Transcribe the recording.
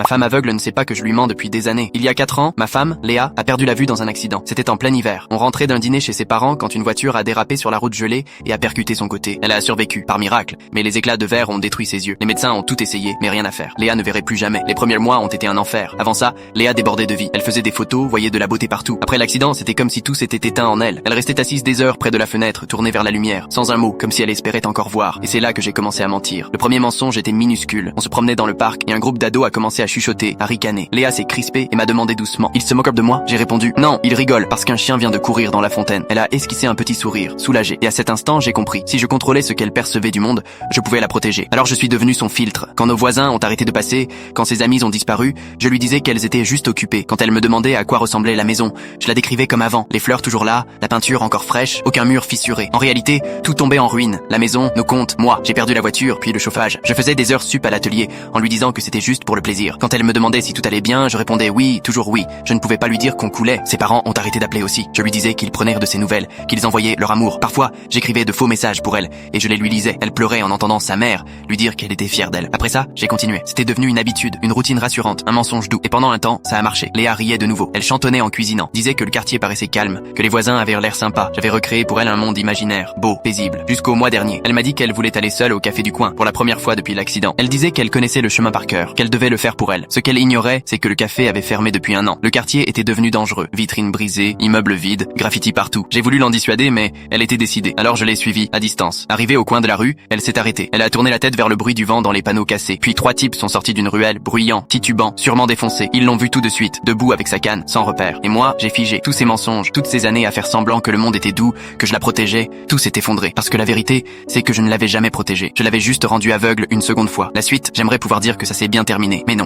Ma femme aveugle ne sait pas que je lui mens depuis des années. Il y a 4 ans, ma femme, Léa, a perdu la vue dans un accident. C'était en plein hiver. On rentrait d'un dîner chez ses parents quand une voiture a dérapé sur la route gelée et a percuté son côté. Elle a survécu, par miracle, mais les éclats de verre ont détruit ses yeux. Les médecins ont tout essayé, mais rien à faire. Léa ne verrait plus jamais. Les premiers mois ont été un enfer. Avant ça, Léa débordait de vie. Elle faisait des photos, voyait de la beauté partout. Après l'accident, c'était comme si tout s'était éteint en elle. Elle restait assise des heures près de la fenêtre, tournée vers la lumière, sans un mot, comme si elle espérait encore voir. Et c'est là que j'ai commencé à mentir. Le premier mensonge était minuscule. On se promenait dans le parc et un groupe d'ados a commencé à chuchoter, à ricaner. Léa s'est crispée et m'a demandé doucement: il se moque de moi? J'ai répondu: non, il rigole parce qu'un chien vient de courir dans la fontaine. Elle a esquissé un petit sourire, soulagé. Et à cet instant, j'ai compris. Si je contrôlais ce qu'elle percevait du monde, je pouvais la protéger. Alors je suis devenu son filtre. Quand nos voisins ont arrêté de passer, quand ses amis ont disparu, je lui disais qu'elles étaient juste occupées. Quand elle me demandait à quoi ressemblait la maison, je la décrivais comme avant. Les fleurs toujours là, la peinture encore fraîche, aucun mur fissuré. En réalité, tout tombait en ruine. La maison, nos comptes, moi. J'ai perdu la voiture, puis le chauffage. Je faisais des heures sup à l'atelier, en lui disant que c'était juste pour le plaisir. Quand elle me demandait si tout allait bien, je répondais oui, toujours oui. Je ne pouvais pas lui dire qu'on coulait. Ses parents ont arrêté d'appeler aussi. Je lui disais qu'ils prenaient de ses nouvelles, qu'ils envoyaient leur amour. Parfois, j'écrivais de faux messages pour elle, et je les lui lisais. Elle pleurait en entendant sa mère lui dire qu'elle était fière d'elle. Après ça, j'ai continué. C'était devenu une habitude, une routine rassurante, un mensonge doux. Et pendant un temps, ça a marché. Léa riait de nouveau. Elle chantonnait en cuisinant, disait que le quartier paraissait calme, que les voisins avaient l'air sympas. J'avais recréé pour elle un monde imaginaire, beau, paisible. Jusqu'au mois dernier, elle m'a dit qu'elle voulait aller seule au café du coin, pour la première fois depuis l'accident. Elle disait qu'elle connaissait le chemin par cœur, qu'elle devait le faire pour elle. Ce qu'elle ignorait, c'est que le café avait fermé depuis 1 an. Le quartier était devenu dangereux. Vitrines brisées, immeubles vides, graffitis partout. J'ai voulu l'en dissuader, mais elle était décidée. Alors je l'ai suivie, à distance. Arrivée au coin de la rue, elle s'est arrêtée. Elle a tourné la tête vers le bruit du vent dans les panneaux cassés. Puis 3 types sont sortis d'une ruelle, bruyants, titubants, sûrement défoncés. Ils l'ont vu tout de suite, debout avec sa canne, sans repère. Et moi, j'ai figé. Tous ces mensonges, toutes ces années à faire semblant que le monde était doux, que je la protégeais, tout s'est effondré. Parce que la vérité, c'est que je ne l'avais jamais protégée. Je l'avais juste rendue aveugle une seconde fois. La suite, j'aimerais pouvoir dire que ça s'est bien terminé, mais non.